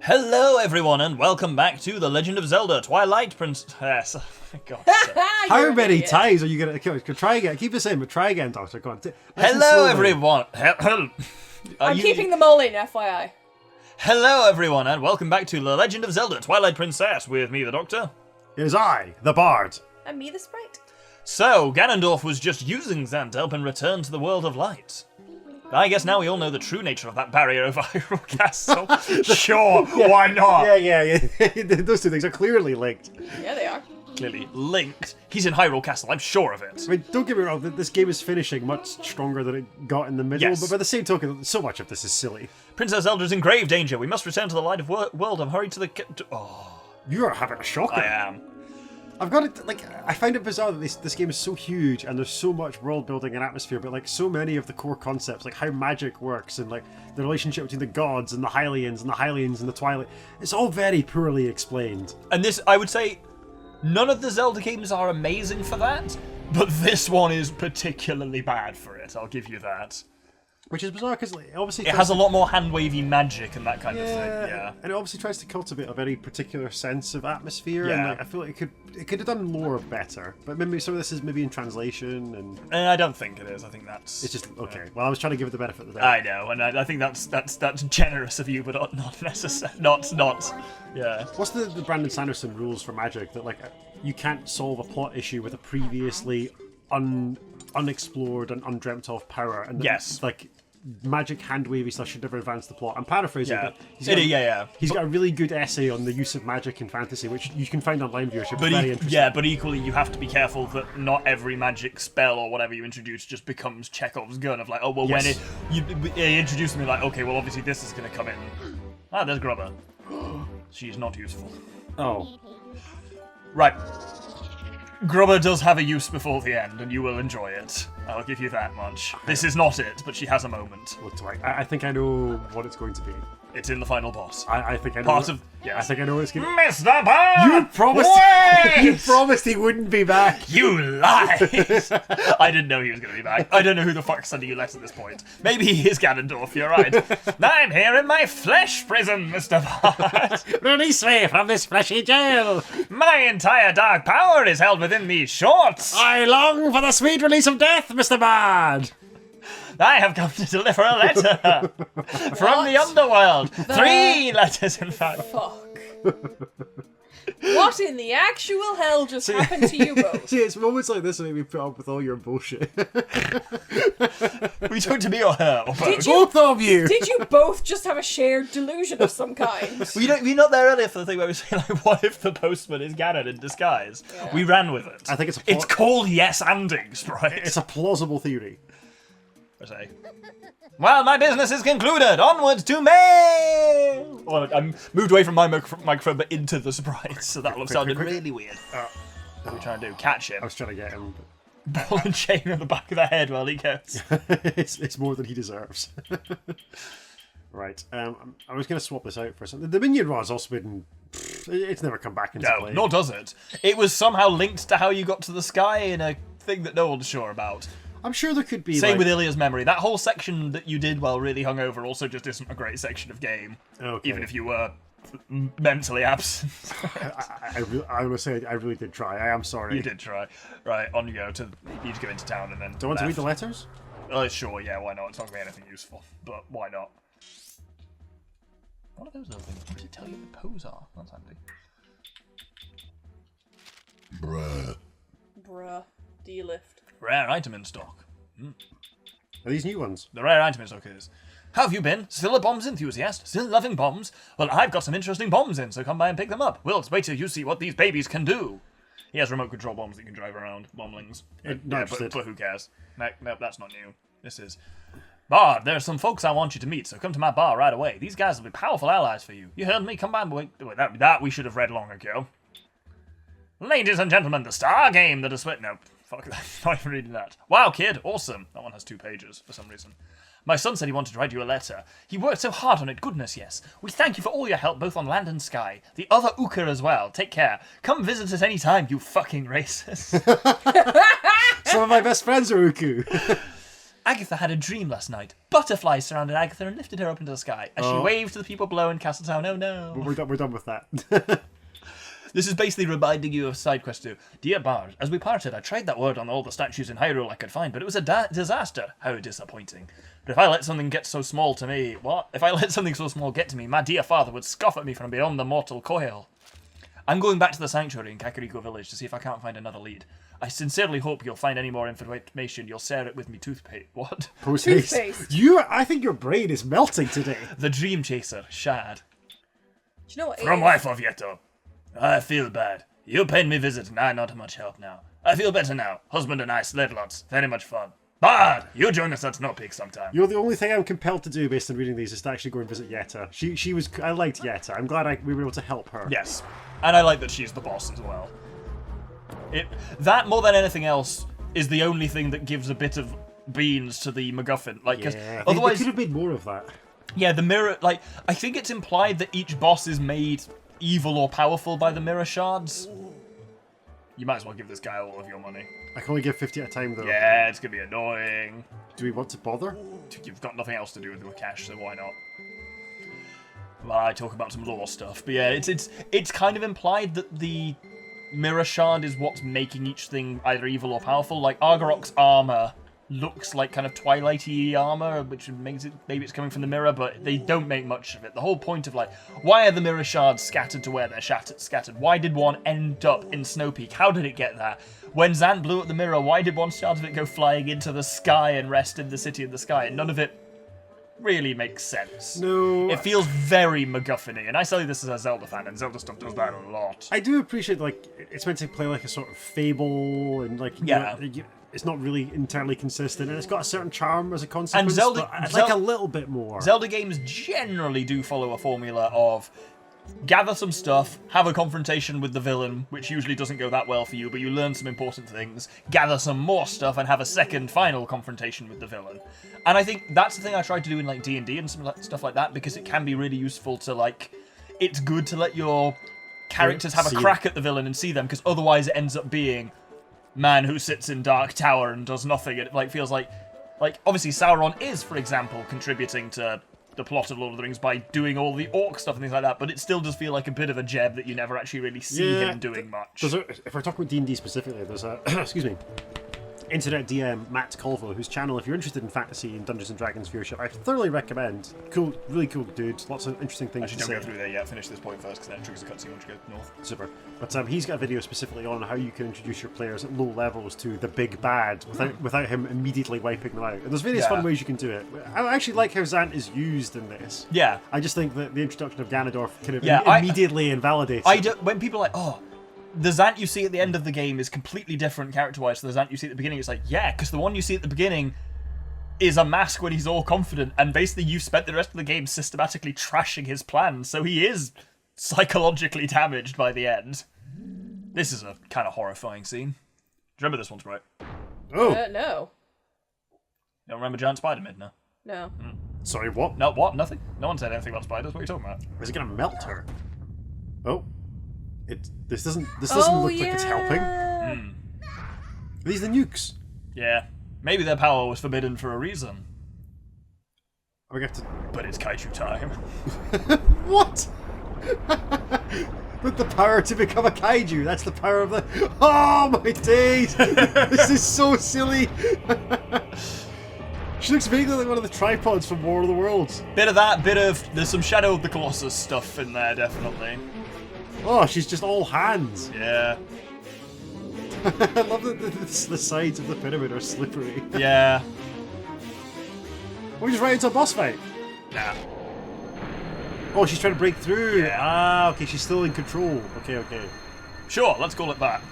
Hello everyone and welcome back to The Legend of Zelda, Twilight Princess. Oh, God. How many times are you going to try again? Keep it same, but try again, Doctor. Go on. Hello everyone. I'm keeping them all in, FYI. Hello everyone and welcome back to The Legend of Zelda, Twilight Princess with me, the Doctor. It is I, the Bard. And me, the sprite. So, Ganondorf was just using Zant to help him return to the world of light. I guess now we all know the true nature of that barrier over Hyrule Castle. Sure, why not? Yeah. Those two things are clearly linked. Yeah, they are. Clearly linked. He's in Hyrule Castle, I'm sure of it. I mean, don't get me wrong, this game is finishing much stronger than it got in the middle, Yes. but by the same token, so much of this is silly. Princess Zelda's in grave danger. We must return to the light of world and hurry to the... You are having a shocker. I am. I've got it, I find it bizarre that this game is so huge and there's so much world building and atmosphere, but so many of the core concepts, like how magic works and the relationship between the gods and the Hylians and the Twilight, it's all very poorly explained. And this, I would say, none of the Zelda games are amazing for that, but this one is particularly bad for it, I'll give you that. Which is bizarre because obviously it has a lot more hand-wavy magic and that kind of thing. Yeah, and it obviously tries to cultivate a very particular sense of atmosphere. Yeah. And I feel like it could have done more better. But maybe some of this is maybe in translation and. I don't think it is. I think that's. It's just okay. Well, I was trying to give it the benefit of the doubt. I know, and I think that's generous of you, but not necessary. Not. Yeah. What's the Brandon Sanderson rules for magic that you can't solve a plot issue with a previously unexplored and undreamt of power? And yes. Magic hand-wavy stuff should never advance the plot. I'm paraphrasing, but he's got a really good essay on the use of magic in fantasy, which you can find online viewership. It's very interesting. Yeah, but equally you have to be careful that not every magic spell or whatever you introduce just becomes Chekhov's gun of when you introduce me okay, well obviously this is going to come in. Ah, there's Grubber. She's not useful. Oh. Right. Grubber does have a use before the end, and you will enjoy it. I'll give you that much. This is not it, but she has a moment. Looks like I think I know what it's going to be. It's in the final boss. I think I know. I think I know what it's going to be. Mr. Bond! You promised. Wait! You promised he wouldn't be back. You lied! I didn't know he was going to be back. I don't know who the fuck's sending you letters at this point. Maybe he is Ganondorf, you're right. I'm here in my flesh prison, Mr. Bond. Release me from this fleshy jail. My entire dark power is held within these shorts. I long for the sweet release of death, Mr. Bard. I have come to deliver a letter from the underworld. 3 letters, in fact. Fuck. What in the actual hell just happened to you both? See, it's moments like this that make me put up with all your bullshit. Were you talking to me or her? Or both? Both of you! Did you both just have a shared delusion of some kind? Were not there earlier for the thing where we were saying, what if the postman is Ganon in disguise? Yeah. We ran with it. I think it's called yes-anding, Sprite. It's a plausible theory. I say. Well, my business is concluded. Onwards to mail. Well, I'm moved away from my microphone, but into the Sprite, so that looks sounded really weird. What are we trying to do? Catch him. I was trying to get him. Ball and chain on the back of the head while he goes. It's more than he deserves. Right. I was going to swap this out for something. The minion rod's also been. It's never come back into play. No, nor does it. It was somehow linked to how you got to the sky in a thing that no one's sure about. I'm sure there could be. Same with Ilya's memory. That whole section that you did while really hungover also just isn't a great section of game. Okay. Even if you were mentally absent. I will say I really did try. I am sorry. You did try. Right, on you go. You need to go into town and then. Do you want to read the letters? Sure, yeah, why not? It's not going to be anything useful, but why not? What are those little things? What does it tell you what the pose are? That's handy. Bruh. D-lift. Rare item in stock. Are these new ones? The rare item in stock is. How have you been? Still a bombs enthusiast? Still loving bombs? Well, I've got some interesting bombs in, so come by and pick them up. Wilt, wait till you see what these babies can do. He has remote control bombs that you can drive around. Bomblings. But who cares? No, that's not new. This is. Bard, there are some folks I want you to meet, so come to my bar right away. These guys will be powerful allies for you. You heard me? Come by and wait. That we should have read long ago. Ladies and gentlemen, the star game that is split. No, fuck that. Not even reading that. Wow, kid, awesome. That one has 2 pages for some reason. My son said he wanted to write you a letter. He worked so hard on it, goodness yes. We thank you for all your help, both on land and sky. The other Ooker as well. Take care. Come visit us any time, you fucking racist. Some of my best friends are Uku. Agatha had a dream last night. Butterflies surrounded Agatha and lifted her up into the sky. As she waved to the people below in Castletown, oh no. We're done with that. This is basically reminding you of side quest 2. Dear Bard, as we parted, I tried that word on all the statues in Hyrule I could find, but it was a disaster. How disappointing. But if I let something get so small to me... What? If I let something so small get to me, my dear father would scoff at me from beyond the mortal coil. I'm going back to the sanctuary in Kakariko Village to see if I can't find another lead. I sincerely hope you'll find any more information. You'll share it with me toothpaste. What? Toothpaste. I think your brain is melting today. The Dream Chaser, Shad. Do you know what? From wife of Yeto. I feel bad. You paid me visit and I not much help now. I feel better now. Husband and I sled lots. Very much fun. Bard, you join us at Snow Peak sometime. You're the only thing I'm compelled to do based on reading these is to actually go and visit Yetta. She was. I liked Yetta. I'm glad we were able to help her. Yes. And I like that she's the boss as well. That, more than anything else, is the only thing that gives a bit of beans to the MacGuffin. Like, because otherwise... They could have made more of that. Yeah, the mirror... Like, I think it's implied that each boss is made evil or powerful by the mirror shards. You might as well give this guy all of your money. I can only give 50 at a time, though. Yeah, it's going to be annoying. Do we want to bother? You've got nothing else to do with the cash, so why not? Well, I talk about some lore stuff, but yeah, it's kind of implied that the mirror shard is what's making each thing either evil or powerful. Like, Argarok's armor looks like kind of Twilight-y armor, which makes it, maybe it's coming from the mirror, but they don't make much of it. The whole point of, like, why are the mirror shards scattered to where they're scattered? Why did one end up in Snow Peak? How did it get there? When Zant blew up the mirror, why did one shard of it go flying into the sky and rest in the city of the sky? And none of it really makes sense. No. It feels very MacGuffin-y, and I tell you this as a Zelda fan, and Zelda stuff does that a lot. I do appreciate, like, it's meant to play like a sort of fable, and, like, it's not really entirely consistent, and it's got a certain charm as a consequence, but I'd like a little bit more. Zelda games generally do follow a formula of gather some stuff, have a confrontation with the villain, which usually doesn't go that well for you, but you learn some important things, gather some more stuff, and have a second final confrontation with the villain. And I think that's the thing I tried to do in, like, D&D and some stuff like that, because it can be really useful to, like, it's good to let your characters have a crack at the villain and see them, because otherwise it ends up being man who sits in Dark Tower and does nothing. It, like, feels like obviously Sauron is, for example, contributing to the plot of Lord of the Rings by doing all the orc stuff and things like that, but it still does feel like a bit of a gem that you never actually really see him doing much. If we're talking about D&D specifically, there's a excuse me, internet DM Matt Colville, whose channel, if you're interested in fantasy and Dungeons and Dragons viewership, I thoroughly recommend. Cool, really cool dude. Lots of interesting things to say. Don't go through there yet. Finish this point first, because then it triggers a cutscene once you go north. Super. But he's got a video specifically on how you can introduce your players at low levels to the big bad without him immediately wiping them out. And there's various fun ways you can do it. I actually like how Zant is used in this. Yeah. I just think that the introduction of Ganondorf kind of immediately invalidates it. When people are like, oh, the Zant you see at the end of the game is completely different character-wise to the Zant you see at the beginning. It's like, yeah, because the one you see at the beginning is a mask when he's all confident, and basically you've spent the rest of the game systematically trashing his plans, so he is psychologically damaged by the end. This is a kind of horrifying scene. Do you remember this one, Sprite? Oh! No. You don't remember Giant Spider, Midna? No. Sorry, what? No, what? Nothing? No one said anything about spiders. What are you talking about? Is it going to melt her? Oh. This doesn't look like it's helping. Are these the nukes? Yeah. Maybe their power was forbidden for a reason. We have to... But it's kaiju time. What? With the power to become a kaiju. That's the power of the... Oh, my days! This is so silly. She looks vaguely like one of the tripods from War of the Worlds. Bit of that, there's some Shadow of the Colossus stuff in there, definitely. Oh, she's just all hands. Yeah. I love that the sides of the pyramid are slippery. Yeah. We just right into a boss fight. Nah. Oh, she's trying to break through. Yeah. Ah, okay, she's still in control. Okay. Sure, let's call it that.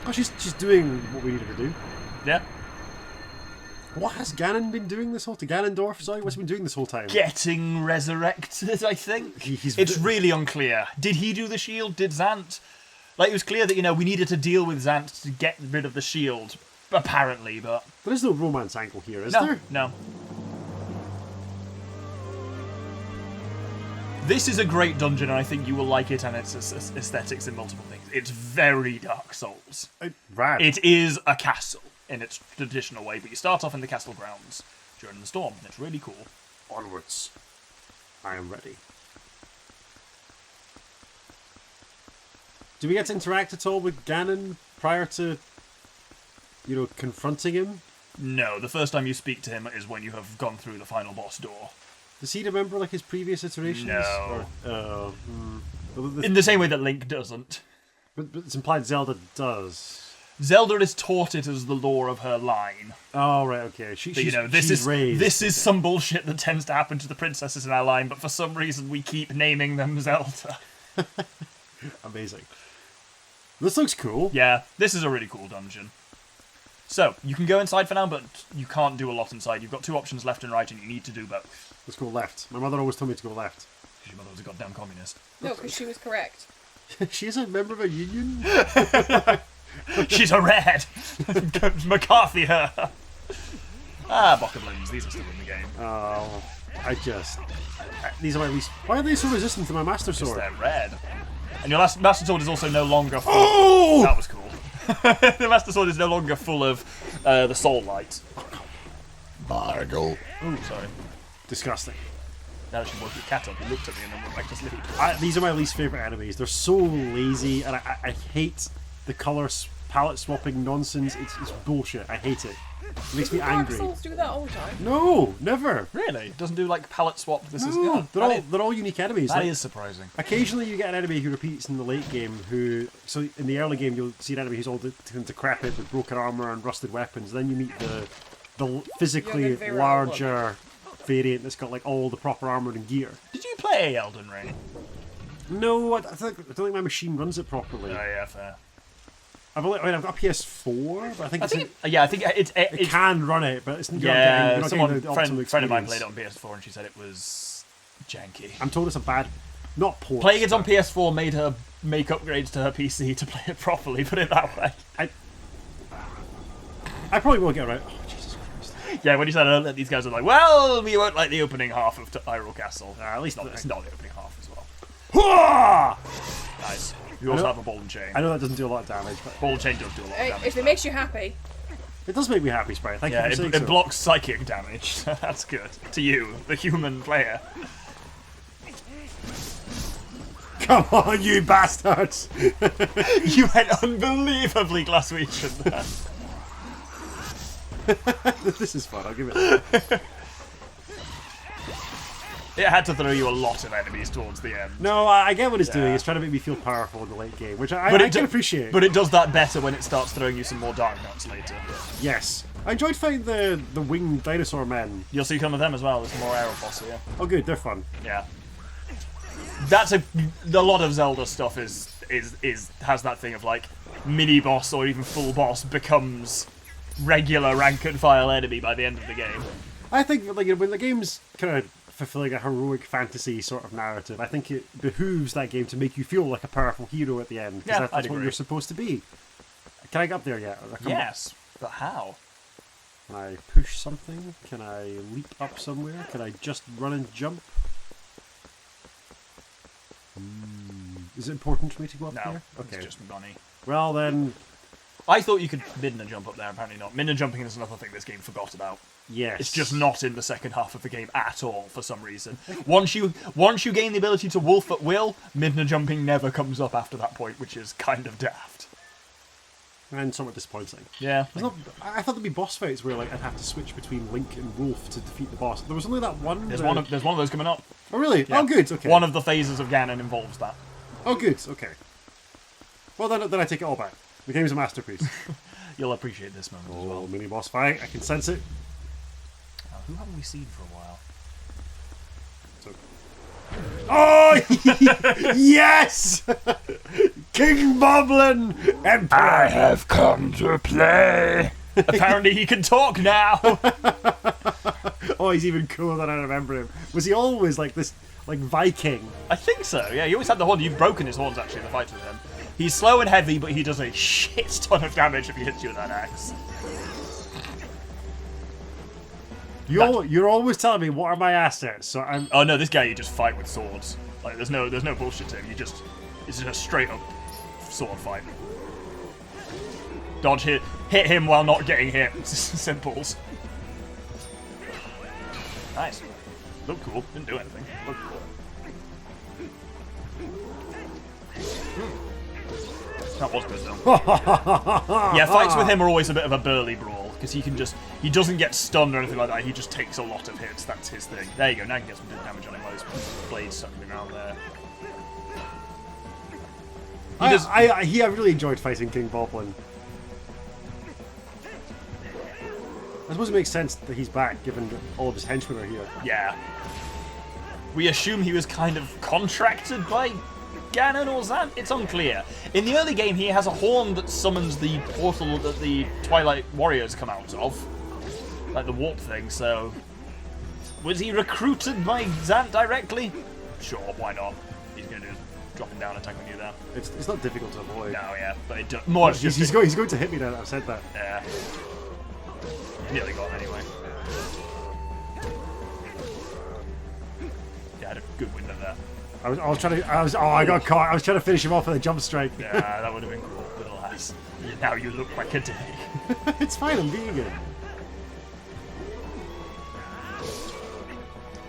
Oh, she's doing what we need her to do. Yeah. What has Ganon been doing this whole time? Ganondorf, sorry, what's he been doing this whole time? Getting resurrected, I think. It's really unclear. Did he do the shield? Did Zant? Like, it was clear that, we needed to deal with Zant to get rid of the shield, apparently, but... There is no romance angle here, is there? No. This is a great dungeon, and I think you will like it and its aesthetics in multiple things. It's very Dark Souls. Rad. It is a castle. in its traditional way, but you start off in the castle grounds during the storm, and it's really cool. Onwards. I am ready. Do we get to interact at all with Ganon prior to, confronting him? No, the first time you speak to him is when you have gone through the final boss door. Does he remember his previous iterations? No. Or, In the same way that Link doesn't. but it's implied Zelda does. Zelda is taught it as the lore of her line. Oh, right, okay. But, She's raised. this is some bullshit that tends to happen to the princesses in our line, but for some reason we keep naming them Zelda. Amazing. This looks cool. Yeah, this is a really cool dungeon. So, you can go inside for now, but you can't do a lot inside. You've got 2 options, left and right, and you need to do both. Let's go left. My mother always told me to go left. Your mother was a goddamn communist. No, because she was correct. She is a member of a union? She's a red! McCarthy her! Bokoblins, these are still in the game. Oh, these are my least... Why are they so resistant to my Master Because Sword? they're red. And your Master Sword is also no longer full... Oh! That was cool. The Master Sword is no longer full of the soul light. Bargle. Oh, sorry. Disgusting. Now she woke your cat up, he looked at me and then went back to sleep. These are my least favourite enemies. They're so lazy, and I hate the colour palette swapping nonsense. It's bullshit. I hate it. It makes me Dark angry. Souls do that all the time. No, never. Really? It doesn't do like palette swap? This is... No, Yeah, they're all unique enemies. that Like, is surprising. occasionally you get an enemy who repeats in the late game so in the early game you'll see an enemy who's all decrepit with broken armour and rusted weapons. Then you meet the physically You're the very larger variant that's got all the proper armour and gear. Did you play Elden Ring? No, I don't think my machine runs it properly. Oh, yeah, fair. I've got a PS4, but I think I think it it's can run it, but it's you're yeah. not getting the optimal Friend of mine experience. played it on PS4 and she said it was janky. I'm told it's a bad, not port. Playing it on PS4 made her make upgrades to her PC to play it properly. Put it that way. I probably will get it right. Oh, Jesus Christ. Yeah, when you said that, these guys are like, well, we won't like the opening half of Hyrule Castle. At least It's not the opening half as well. Ah! Nice. You also have a ball and chain. I know that doesn't do a lot of damage, but Ball and chain does do a lot of Hey, damage. if it makes you happy. it does make me happy, Sprite. Thank Yeah, you for saying it so. blocks psychic damage. That's good. To you, the human player. Come on, you bastards! You went unbelievably Glaswegian there. This is fun. I'll give it. It had to throw you a lot of enemies towards the end. No, I get what it's doing. Yeah. It's trying to make me feel powerful in the late game, which I it can do- appreciate. But it does that better when it starts throwing you some more dark nuts later. Yes, I enjoyed fighting the winged dinosaur men. You'll see some of them as well. There's some more Aeropods here. Oh, good, they're fun. Yeah. That's a lot of Zelda stuff has that thing of like mini boss or even full boss becomes regular rank and file enemy by the end of the game. I think when the game's kind of fulfilling a heroic fantasy sort of narrative, I think it behooves that game to make you feel like a powerful hero at the end. Yeah, That's I'd what agree. you're supposed to be. Can I get up there yet? Or come Yes, but how? Can I push something? Can I leap up somewhere? Can I just run and jump? Is it important for me to go up No, there? Okay. it's just money. Well then, I thought you could Midna jump up there, apparently not. Midna jumping is another thing this game forgot about. yes. It's just not in the second half of the game at all for some reason. Once you gain the ability to wolf at will, Midna jumping never comes up after that point, which is kind of daft. And somewhat disappointing. Yeah. I thought there'd be boss fights where I'd have to switch between Link and Wolf to defeat the boss. There was only that one. There's one of those coming up. Oh really? Yeah. Oh good. Okay. One of the phases of Ganon involves that. Oh good. Okay. Well then I take it all back. The game's a masterpiece. You'll appreciate this moment as well. Oh, mini boss fight. I can sense it. Who haven't we seen for a while? So... Oh yes! King Boblin, Emperor. I have come to play. Apparently he can talk now. Oh, he's even cooler than I remember him. Was he always like this, like Viking? I think so. Yeah, he always had the horn. You've broken his horns actually in the fight with him. He's slow and heavy, but he does a shit ton of damage if he hits you with that axe. You're always telling me what are my assets, so I'm. Oh no, this guy you just fight with swords. Like there's no bullshit to him. It's just a straight up sword fight. dodge hit him while not getting hit. Simples. Nice. Looked cool. Didn't do anything. Looked cool. That was good though. Yeah, fights with him are always a bit of a burly brawl because he doesn't get stunned or anything like that. He just takes a lot of hits. That's his thing. There you go. Now you can get some good damage on him while his blades sucking around there. I really enjoyed fighting King Boblin. I suppose it makes sense that he's back, given that all of his henchmen are here. Yeah. We assume he was kind of contracted by Ganon or Zant? It's unclear. In the early game, he has a horn that summons the portal that the Twilight Warriors come out of. Like the warp thing, so... Was he recruited by Zant directly? Sure, why not? He's going to do is dropping down and attacking you there. It's not difficult to avoid. No, yeah, but it more he's going to hit me now that I've said that. Yeah. Nearly got him anyway. Yeah, I had a good window there. I got caught. I was trying to finish him off with a jump strike. Yeah, that would have been cool, little ass. Now you look like a dick. It's fine, I'm being it.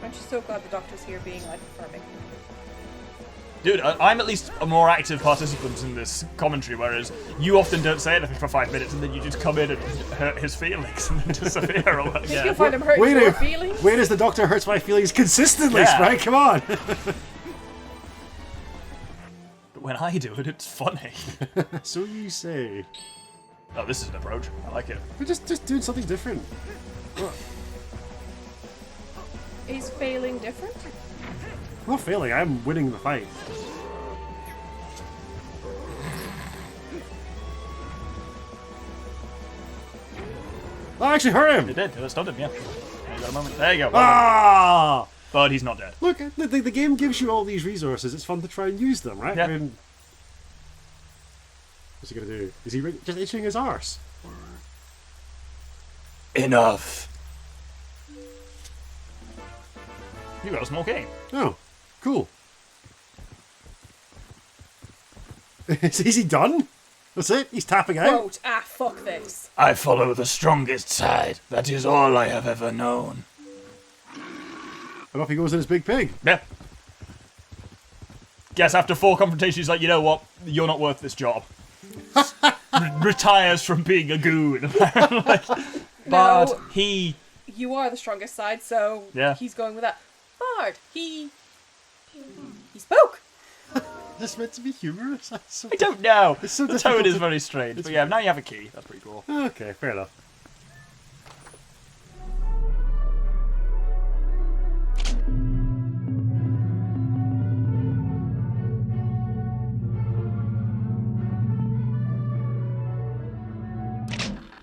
Aren't you so glad the doctor's here being life affirming? Dude, I'm at least a more active participant in this commentary, whereas you often don't say anything for 5 minutes and then you just come in and hurt his feelings and then disappear. Or yeah. You find him hurting your feelings? Where does the doctor hurts my feelings consistently, Yeah. Sprite? Come on! But when I do it, it's funny. So you say. Oh, this is an approach. I like it. We're just doing something different. Is failing different? I'm not failing, I'm winning the fight. I actually hurt him! It did. It stunned him, yeah. You got a moment. There you go. Ah! But he's not dead. Look, the game gives you all these resources. It's fun to try and use them, right? Yeah. I mean, what's he gonna do? Is he just itching his arse? Enough. You got a small key. Oh, cool. Is he done? That's it? He's tapping out? Quote, fuck this. I follow the strongest side. That is all I have ever known. And off he goes in his big pig. Yeah. Guess after 4 confrontations, he's like, you know what? You're not worth this job. Retires from being a goon, apparently. But No. he... You are the strongest side, so Yeah. he's going with that. Bard, he spoke. Is this meant to be humorous? I don't know. It's so the difficult tone is to- very strange. But yeah, now you have a key. That's pretty cool. Okay, fair enough.